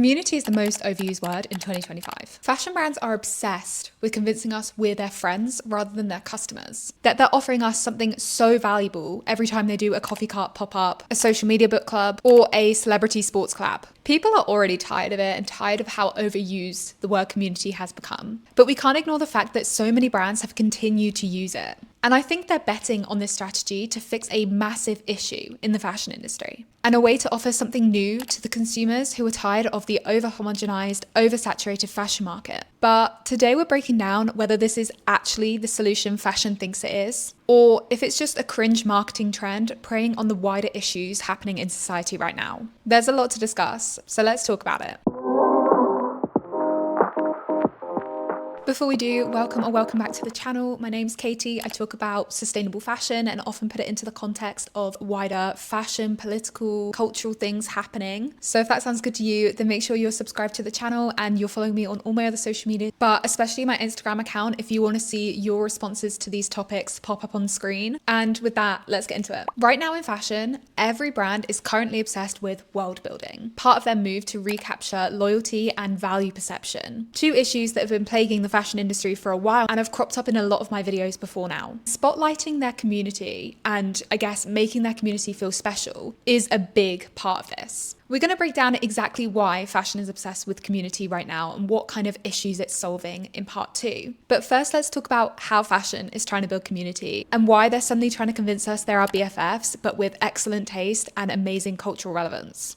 Community is the most overused word in 2025. Fashion brands are obsessed with convincing us we're their friends rather than their customers. That they're offering us something so valuable every time they do a coffee cart pop-up, a social media book club, or a celebrity sports collab. People are already tired of it and tired of how overused the word community has become. But we can't ignore the fact that so many brands have continued to use it. And I think they're betting on this strategy to fix a massive issue in the fashion industry and a way to offer something new to the consumers who are tired of the over-homogenized, oversaturated fashion market. But today we're breaking down whether this is actually the solution fashion thinks it is, or if it's just a cringe marketing trend preying on the wider issues happening in society right now. There's a lot to discuss, so let's talk about it. Before we do, welcome back to the channel. My name's Katie. I talk about sustainable fashion and often put it into the context of wider fashion, political, cultural things happening. So if that sounds good to you, then make sure you're subscribed to the channel and you're following me on all my other social media, but especially my Instagram account if you want to see your responses to these topics pop up on screen. And with that, let's get into it. Right now in fashion, every brand is currently obsessed with world building, part of their move to recapture loyalty and value perception, two issues that have been plaguing the fashion industry for a while and have cropped up in a lot of my videos before now. Spotlighting their community and I guess making their community feel special is a big part of this. We're going to break down exactly why fashion is obsessed with community right now and what kind of issues it's solving in part 2. But first, let's talk about how fashion is trying to build community and why they're suddenly trying to convince us they're our BFFs, but with excellent taste and amazing cultural relevance.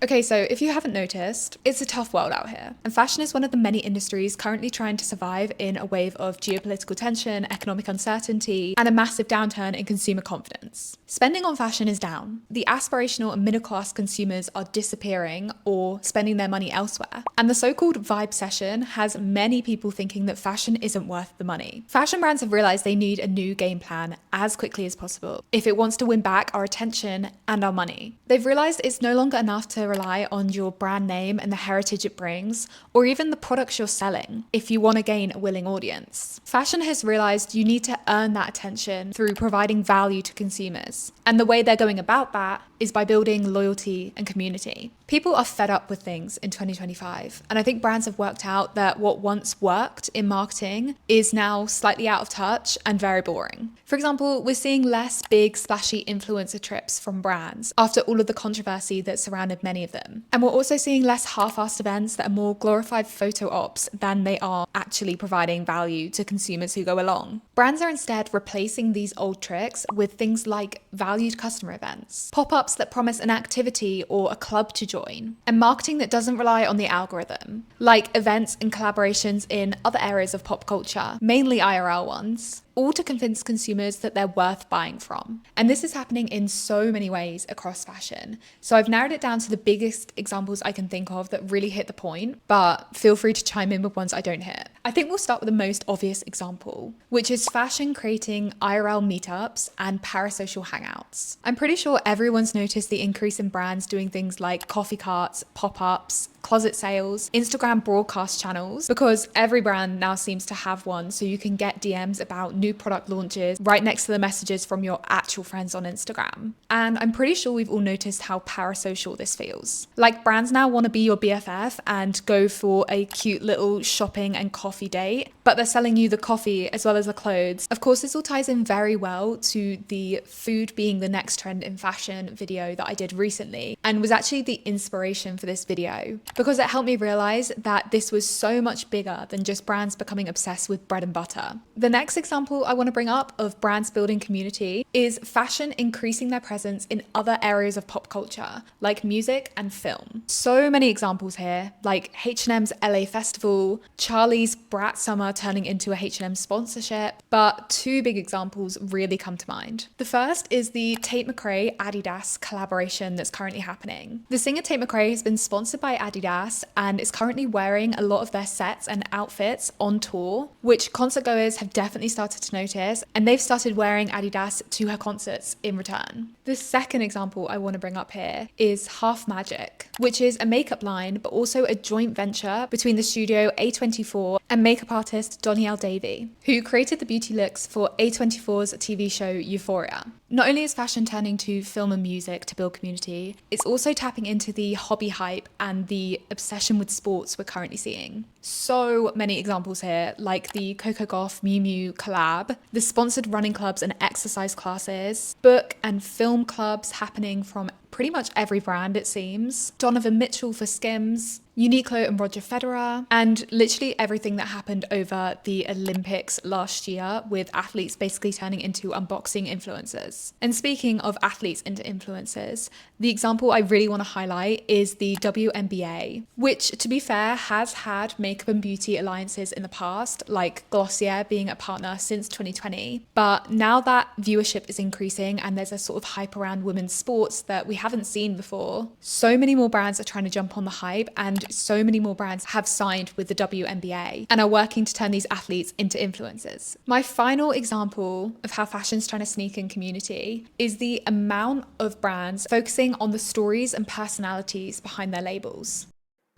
Okay, so if you haven't noticed, it's a tough world out here, and fashion is one of the many industries currently trying to survive in a wave of geopolitical tension, economic uncertainty, and a massive downturn in consumer confidence. Spending on fashion is down. The aspirational and middle-class consumers are disappearing or spending their money elsewhere, and the so-called vibe session has many people thinking that fashion isn't worth the money. Fashion brands have realized they need a new game plan as quickly as possible if it wants to win back our attention and our money. They've realized it's no longer enough to rely on your brand name and the heritage it brings, or even the products you're selling, if you want to gain a willing audience. Fashion has realized you need to earn that attention through providing value to consumers. And the way they're going about that is by building loyalty and community. People are fed up with things in 2025, and I think brands have worked out that what once worked in marketing is now slightly out of touch and very boring. For example, we're seeing less big splashy influencer trips from brands after all of the controversy that surrounded many of them. And we're also seeing less half-assed events that are more glorified photo ops than they are actually providing value to consumers who go along. Brands are instead replacing these old tricks with things like valued customer events, pop-ups that promise an activity or a club to join, and marketing that doesn't rely on the algorithm, like events and collaborations in other areas of pop culture, mainly IRL ones, all to convince consumers that they're worth buying from. And this is happening in so many ways across fashion. So I've narrowed it down to the biggest examples I can think of that really hit the point, but feel free to chime in with ones I don't hit. I think we'll start with the most obvious example, which is fashion creating IRL meetups and parasocial hangouts. I'm pretty sure everyone's noticed the increase in brands doing things like coffee carts, pop-ups, closet sales, Instagram broadcast channels, because every brand now seems to have one, so you can get DMs about new product launches right next to the messages from your actual friends on Instagram. And I'm pretty sure we've all noticed how parasocial this feels. Like brands now want to be your BFF and go for a cute little shopping and coffee date, but they're selling you the coffee as well as the clothes. Of course, this all ties in very well to the food being the next trend in fashion video that I did recently, and was actually the inspiration for this video, because it helped me realize that this was so much bigger than just brands becoming obsessed with bread and butter. The next example I want to bring up of brands building community is fashion increasing their presence in other areas of pop culture, like music and film. So many examples here, like H&M's LA Festival, Charlie's Brat Summer turning into a H&M sponsorship, but two big examples really come to mind. The first is the Tate McRae Adidas collaboration that's currently happening. The singer Tate McRae has been sponsored by Adidas and is currently wearing a lot of their sets and outfits on tour, which concert goers have definitely started to notice, and they've started wearing Adidas to her concerts in return. The second example I want to bring up here is Half Magic, which is a makeup line but also a joint venture between the studio A24 and makeup artist Donielle Davy, who created the beauty looks for A24's TV show Euphoria. Not only is fashion turning to film and music to build community, it's also tapping into the hobby hype and the obsession with sports we're currently seeing. So many examples here, like the Coco Gauff Miu Miu collab, the sponsored running clubs and exercise classes, book and film clubs happening from pretty much every brand, it seems. Donovan Mitchell for Skims, Uniqlo and Roger Federer, and literally everything that happened over the Olympics last year with athletes basically turning into unboxing influencers. And speaking of athletes into influencers, the example I really want to highlight is the WNBA, which, to be fair, has had makeup and beauty alliances in the past, like Glossier being a partner since 2020. But now that viewership is increasing and there's a sort of hype around women's sports that we haven't seen before, so many more brands are trying to jump on the hype, and so many more brands have signed with the WNBA and are working to turn these athletes into influencers. My final example of how fashion's trying to sneak in community is the amount of brands focusing on the stories and personalities behind their labels.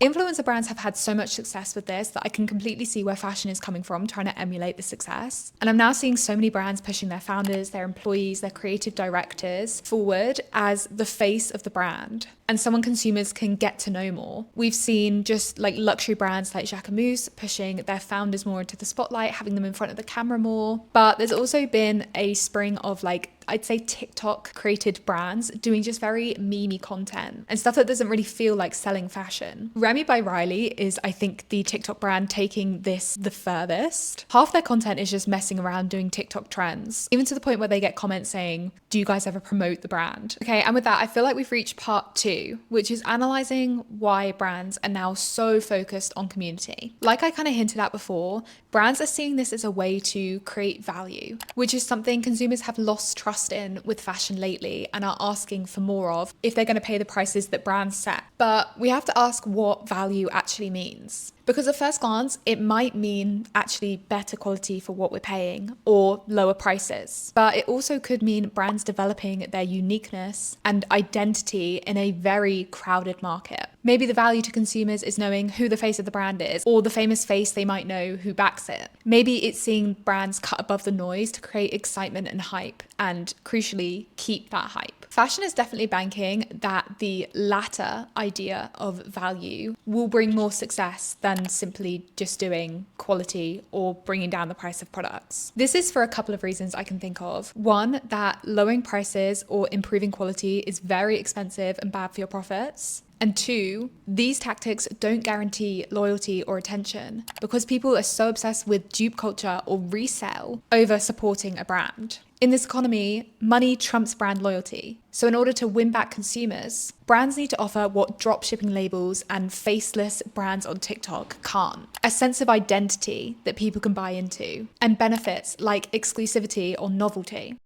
Influencer brands have had so much success with this that I can completely see where fashion is coming from, trying to emulate the success. And I'm now seeing so many brands pushing their founders, their employees, their creative directors forward as the face of the brand and someone consumers can get to know more. We've seen just like luxury brands like Jacquemus pushing their founders more into the spotlight, having them in front of the camera more. But there's also been a spring of I'd say TikTok created brands doing just very memey content and stuff that doesn't really feel like selling fashion. Remy by Riley is, I think, the TikTok brand taking this the furthest. Half their content is just messing around doing TikTok trends, even to the point where they get comments saying, "Do you guys ever promote the brand?" Okay, and with that, I feel like we've reached part 2, which is analyzing why brands are now so focused on community. Like I kind of hinted at before, brands are seeing this as a way to create value, which is something consumers have lost trust in with fashion lately and are asking for more of if they're going to pay the prices that brands set. But we have to ask what value actually means. Because at first glance, it might mean actually better quality for what we're paying or lower prices. But it also could mean brands developing their uniqueness and identity in a very crowded market. Maybe the value to consumers is knowing who the face of the brand is or the famous face they might know who backs it. Maybe it's seeing brands cut above the noise to create excitement and hype and, crucially, keep that hype. Fashion is definitely banking that the latter idea of value will bring more success than simply just doing quality or bringing down the price of products. This is for a couple of reasons I can think of. One, that lowering prices or improving quality is very expensive and bad for your profits. And 2, these tactics don't guarantee loyalty or attention because people are so obsessed with dupe culture or resell over supporting a brand. In this economy, money trumps brand loyalty. So in order to win back consumers, brands need to offer what dropshipping labels and faceless brands on TikTok can't. A sense of identity that people can buy into and benefits like exclusivity or novelty.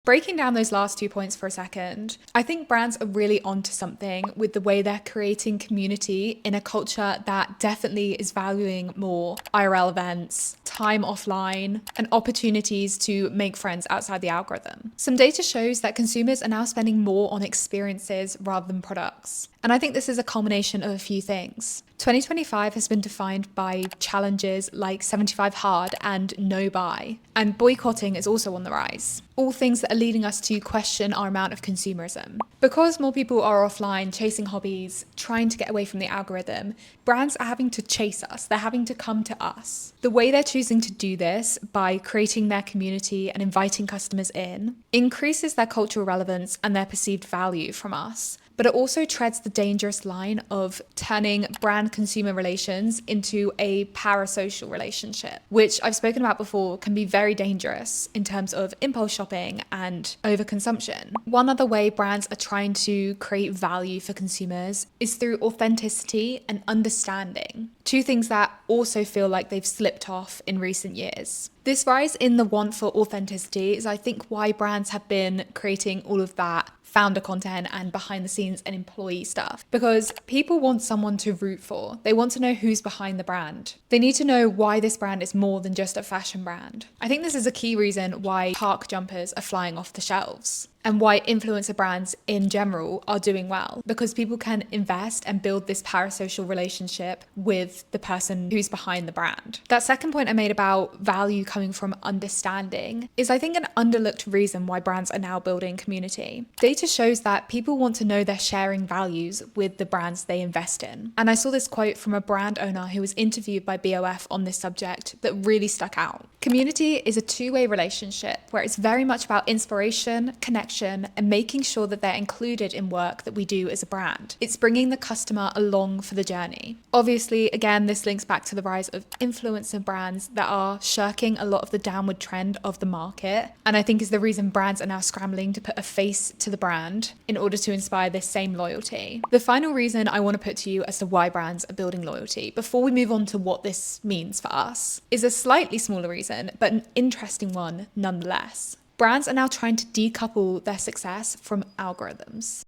Breaking down those last 2 points for a second, I think brands are really onto something with the way they're creating community in a culture that definitely is valuing more IRL events, time offline, and opportunities to make friends outside the algorithm. Some data shows that consumers are now spending more on experiences rather than products. And I think this is a culmination of a few things. 2025 has been defined by challenges like 75 hard and no buy, and boycotting is also on the rise. All things that are leading us to question our amount of consumerism. Because more people are offline chasing hobbies, trying to get away from the algorithm, brands are having to chase us. They're having to come to us. The way they're choosing to do this by creating their community and inviting customers in increases their cultural relevance and their perceived value from us. But it also treads the dangerous line of turning brand-consumer relations into a parasocial relationship, which I've spoken about before can be very dangerous in terms of impulse shopping and overconsumption. One other way brands are trying to create value for consumers is through authenticity and understanding, 2 things that also feel like they've slipped off in recent years. This rise in the want for authenticity is, I think, why brands have been creating all of that founder content and behind the scenes and employee stuff, because people want someone to root for. They want to know who's behind the brand. They need to know why this brand is more than just a fashion brand. I think this is a key reason why park jumpers are flying off the shelves. and why influencer brands in general are doing well, because people can invest and build this parasocial relationship with the person who's behind the brand. That second point I made about value coming from understanding is, I think, an underlooked reason why brands are now building community. Data shows that people want to know they're sharing values with the brands they invest in. And I saw this quote from a brand owner who was interviewed by BOF on this subject that really stuck out. Community is a two-way relationship where it's very much about inspiration, connection, and making sure that they're included in work that we do as a brand. It's bringing the customer along for the journey. Obviously, again, this links back to the rise of influencer brands that are shirking a lot of the downward trend of the market. And I think is the reason brands are now scrambling to put a face to the brand in order to inspire this same loyalty. The final reason I want to put to you as to why brands are building loyalty, before we move on to what this means for us, is a slightly smaller reason, but an interesting one nonetheless. Brands are now trying to decouple their success from algorithms.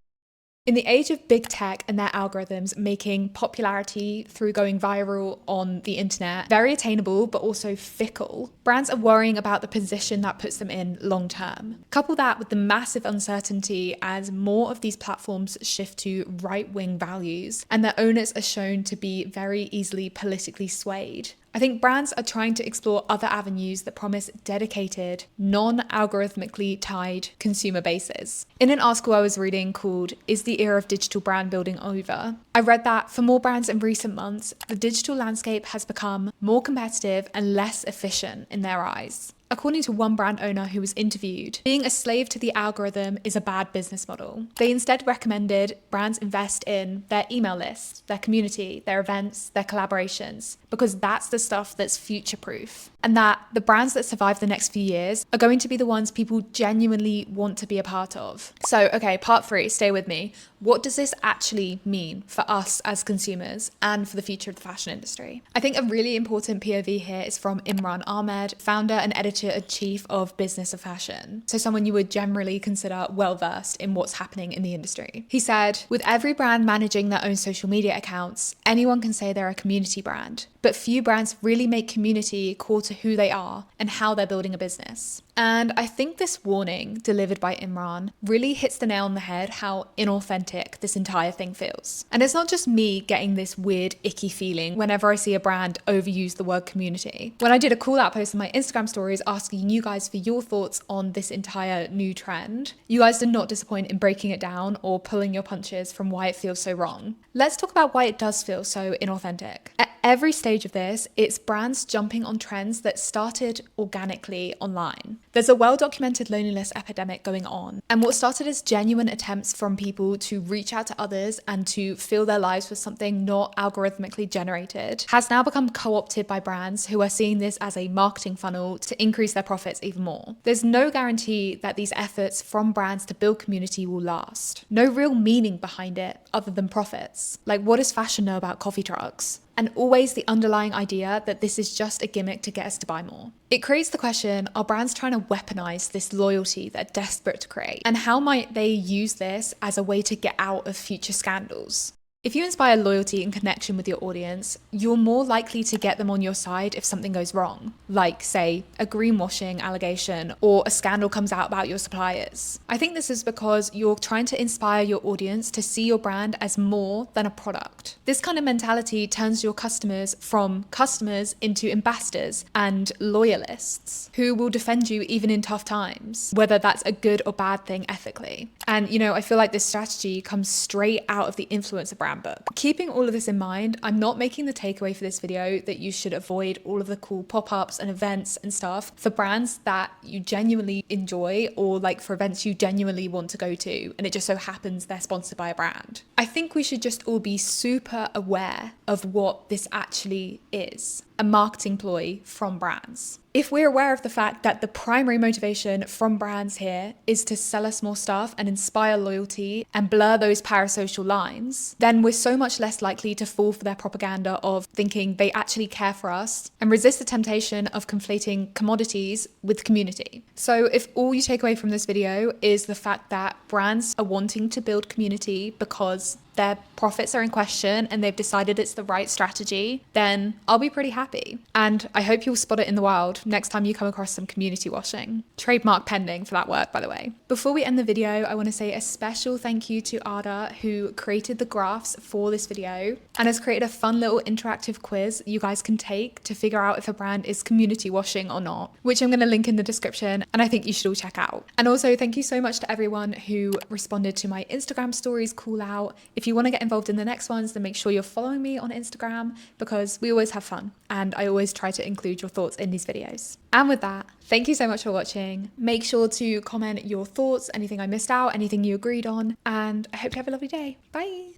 In the age of big tech and their algorithms making popularity through going viral on the internet very attainable but also fickle, brands are worrying about the position that puts them in long term. Couple that with the massive uncertainty as more of these platforms shift to right-wing values and their owners are shown to be very easily politically swayed. I think brands are trying to explore other avenues that promise dedicated, non-algorithmically tied consumer bases. In an article I was reading called "Is the Era of Digital Brand Building Over?", I read that for more brands in recent months, the digital landscape has become more competitive and less efficient in their eyes. According to one brand owner who was interviewed, being a slave to the algorithm is a bad business model. They instead recommended brands invest in their email list, their community, their events, their collaborations, because that's the stuff that's future-proof. And that the brands that survive the next few years are going to be the ones people genuinely want to be a part of. So, okay, part 3, stay with me. What does this actually mean for us as consumers and for the future of the fashion industry? I think a really important POV here is from Imran Ahmed, founder and editor-in-chief of Business of Fashion. So someone you would generally consider well-versed in what's happening in the industry. He said, with every brand managing their own social media accounts, anyone can say they're a community brand. But few brands really make community core to who they are and how they're building a business. And I think this warning delivered by Imran really hits the nail on the head how inauthentic this entire thing feels. And it's not just me getting this weird, icky feeling whenever I see a brand overuse the word community. When I did a call out post on my Instagram stories asking you guys for your thoughts on this entire new trend, you guys did not disappoint in breaking it down or pulling your punches from why it feels so wrong. Let's talk about why it does feel so inauthentic. At every stage of this, it's brands jumping on trends that started organically online. There's a well-documented loneliness epidemic going on, and what started as genuine attempts from people to reach out to others and to fill their lives with something not algorithmically generated has now become co-opted by brands who are seeing this as a marketing funnel to increase their profits even more. There's no guarantee that these efforts from brands to build community will last. No real meaning behind it other than profits. Like, what does fashion know about coffee trucks? And always the underlying idea that this is just a gimmick to get us to buy more. It creates the question, are brands trying to weaponize this loyalty they're desperate to create? And how might they use this as a way to get out of future scandals? If you inspire loyalty and connection with your audience, you're more likely to get them on your side if something goes wrong, like, say, a greenwashing allegation or a scandal comes out about your suppliers. I think this is because you're trying to inspire your audience to see your brand as more than a product. This kind of mentality turns your customers from customers into ambassadors and loyalists who will defend you even in tough times, whether that's a good or bad thing ethically. And, I feel like this strategy comes straight out of the influencer brand book. Keeping all of this in mind, I'm not making the takeaway for this video that you should avoid all of the cool pop-ups and events and stuff for brands that you genuinely enjoy or like for events you genuinely want to go to and it just so happens they're sponsored by a brand. I think we should just all be super aware of what this actually is. A marketing ploy from brands. If we're aware of the fact that the primary motivation from brands here is to sell us more stuff and inspire loyalty and blur those parasocial lines, then we're so much less likely to fall for their propaganda of thinking they actually care for us and resist the temptation of conflating commodities with community. So if all you take away from this video is the fact that brands are wanting to build community because their profits are in question and they've decided it's the right strategy, then I'll be pretty happy. And I hope you'll spot it in the wild next time you come across some community washing. Trademark pending for that word, by the way. Before we end the video, I want to say a special thank you to Ada, who created the graphs for this video and has created a fun little interactive quiz you guys can take to figure out if a brand is community washing or not, which I'm going to link in the description and I think you should all check out. And also thank you so much to everyone who responded to my Instagram stories call out. If you want to get involved in the next ones, then make sure you're following me on Instagram because we always have fun and I always try to include your thoughts in these videos. And with that, thank you so much for watching. Make sure to comment your thoughts, anything I missed out, anything you agreed on, and I hope you have a lovely day. Bye.